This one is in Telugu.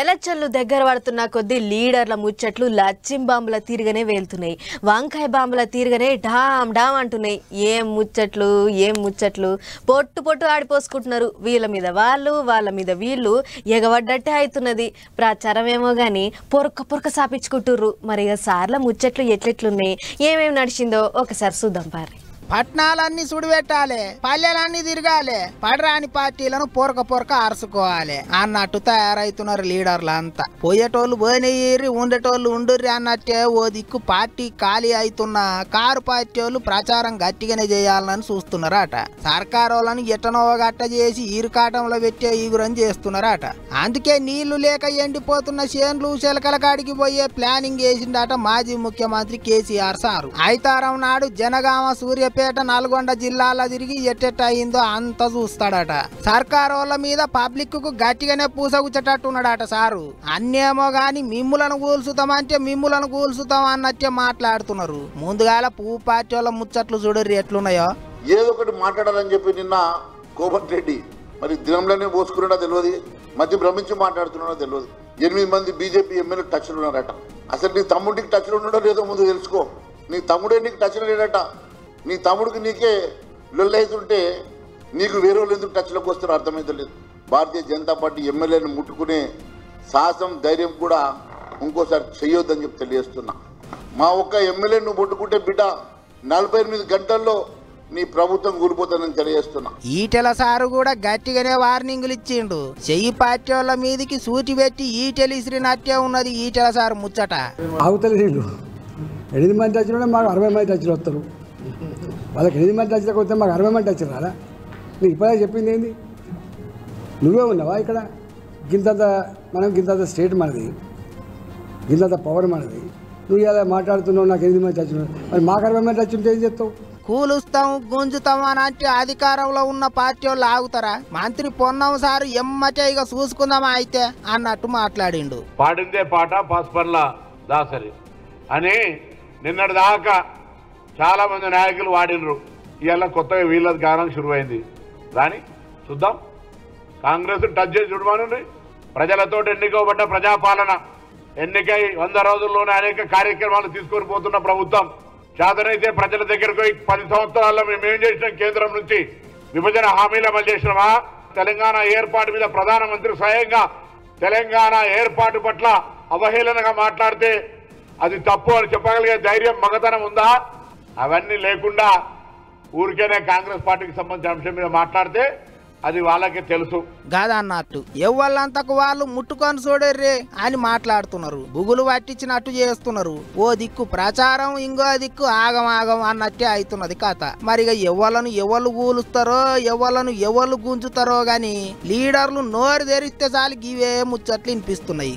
ఎలక్షన్లు దగ్గర పడుతున్న కొద్దీ లీడర్ల ముచ్చట్లు లచ్చిం బాంబుల తీరుగానే వేలుతున్నాయి. వంకాయ బాంబుల తీరుగానే డామ్ డామ్ అంటున్నాయి. ఏం ముచ్చట్లు పొట్టు పొట్టు ఆడిపోసుకుంటున్నారు. వీళ్ళ మీద వాళ్ళు, వాళ్ళ మీద వీళ్ళు ఎగబడ్డట్టే అవుతున్నది. ప్రచారం ఏమో గాని పొరక సాపించుకుంటుర్రు. మరి ఇక సార్ల ముచ్చట్లు ఎట్లెట్లున్నాయి, ఏమేమి నడిచిందో ఒకసారి చూద్దాం పారి. పట్నాలన్నీ సుడిపెట్టాలి, పల్లెలన్నీ తిరగాలి, పడరాని పార్టీలను పొరక అరుసుకోవాలి అన్నట్టు తయారైతున్నారు లీడర్లు అంతా. పోయేటోళ్ళు పోయినయ్యి, ఉండేటోళ్ళు ఉండుర్రి అన్నట్టే ఓ దిక్కు పార్టీ ఖాళీ అవుతున్న కారు పార్టీ వాళ్ళు ప్రచారం గట్టిగానే చేయాలని చూస్తున్నారట. సర్కారోళ్ళని ఎట్టనో గట్ట చేసి ఈరుకాటంలో పెట్టే ఈగురని చేస్తున్నారట. అందుకే నీళ్లు లేక ఎండిపోతున్న చేన్లు చెలకల కాడికి పోయే ప్లానింగ్ చేసిండట మాజీ ముఖ్యమంత్రి కేసీఆర్ సారు. ఐతారం నాడు జనగామ, సూర్య పేట, నల్గొండ జిల్లాలో తిరిగి ఎట్టెట్ట అయిందో అంత చూస్తాడట. సర్కారు వాళ్ళ మీద పబ్లిక్ కు గట్టిగానే పూసగుచ్చేటట్టు ఉన్నాడట సారు. అన్నేమో గాని మిమ్ములను కూల్చుతాం అన్నట్టే మాట్లాడుతున్నారు. ముందుగాల పువ్వు పార్టీ వాళ్ళ ముచ్చట్లు చూడరు ఎట్లున్నాయో. ఏదో ఒకటి మాట్లాడాలని చెప్పి నిన్న కోమటి రెడ్డి మరి దినంలోనే పోసుకున్నాడో తెలియదు, మధ్య భ్రమించి మాట్లాడుతున్నాడో తెలియదు. 8 మంది బీజేపీ ఎమ్మెల్యే టచ్లు ఉన్నారట. అసలు నీ తమ్ముడికి టచ్లు ఉన్నాడో లేదో ముందు తెలుసుకో. నీ తమ్ముడే నీకు టచ్లు లేడట. నీ తమ్ముడికి నీకే లొల్లైతుంటే నీకు వేరే వాళ్ళు ఎందుకు టచ్లోకి వస్తారో అర్థమైతలేదు. భారతీయ జనతా పార్టీ ఎమ్మెల్యేని ముట్టుకునే సాహసం, ధైర్యం కూడా ఇంకోసారి చెయ్యొద్దని చెప్పి తెలియజేస్తున్నా. మా ఒక్క ఎమ్మెల్యే నువ్వు ముట్టుకుంటే బిడ్డ 48 గంటల్లో నీ ప్రభుత్వం కూలిపోతుందని తెలియజేస్తున్నా. ఈటెల సారు కూడా గట్టిగానే వార్నింగులు ఇచ్చిండు. చెయ్యి పార్టీ వాళ్ళ మీదికి సూటి పెట్టి ఈటెలు ఇసిరినట్టే ఉన్నది ఈటెల సారు ముచ్చట. ఆగుతలే 8 మంది టచ్లు మాకు 60 మంది టచ్లు వస్తారు. వాళ్ళకి 8 మంది టచ్లకు వస్తే మాకు 60 మంది టచ్లు రాదా? నీకు ఇప్పుడే చెప్పింది ఏంది? నువ్వే ఉన్నావా ఇక్కడ? గింతంత స్టేట్ మనది, గింతంత పవర్ మనది. నువ్వు ఇలా మాట్లాడుతున్నావు నాకు 8 మంది టచ్లు, మరి మాకు 60 మంది టచ్ ఉంటే ఏం చెప్తావు? కూలుస్తాం, గుంజుతాం అని అంటే అధికారంలో ఉన్న పార్టీ వాళ్ళు ఆగుతారా? మంత్రి పొన్నం సారు ఎమ్మటే ఇక చూసుకుందామా అయితే అన్నట్టు మాట్లాడిండు. పాడిందే పాట పాస్పర్ల దాసరి అని నిన్నటి దాకా చాలా మంది నాయకులు వాడినరు. ఇవాళ కొత్తగా వీళ్ళది గానం శురువైంది. రాని చూద్దాం. కాంగ్రెస్ టచ్ చేసి చూడమనండి. ప్రజలతో ఎన్నికబడ్డ ప్రజాపాలన, ఎన్నికై 100 రోజుల్లోనే అనేక కార్యక్రమాలు తీసుకొని పోతున్న ప్రభుత్వం. చేతనైతే ప్రజల దగ్గరకు 10 సంవత్సరాల్లో మేమేం చేసినాం? కేంద్రం నుంచి విభజన హామీలు అమలు చేసినామా? తెలంగాణ ఏర్పాటు మీద ప్రధానమంత్రి స్వయంగా తెలంగాణ ఏర్పాటు పట్ల అవహేళనగా మాట్లాడితే అది తప్పు అని చెప్పగలిగే ధైర్యం, మగతనం ఉందా? అవన్నీ లేకుండా ఊరికేనే కాంగ్రెస్ పార్టీకి సంబంధించిన అంశం మీద మాట్లాడితే అది వాళ్ళకే తెలుసు కాదన్నట్టు. ఎవ్వళ్ళంతకు వాళ్ళు ముట్టుకొని చూడర్రే అని మాట్లాడుతున్నారు. బుగులు పట్టించినట్టు చేస్తున్నారు. ఓ దిక్కు ప్రచారం, ఇంకో దిక్కు ఆగం అన్నట్టే అవుతున్నది కథ. మరిగా ఎవరు కూలుస్తారో, ఎవరు గుంజుతారో గాని లీడర్లు నోరు తెరిస్తే చాలు ఇవే ముచ్చట్లు వినిపిస్తున్నాయి.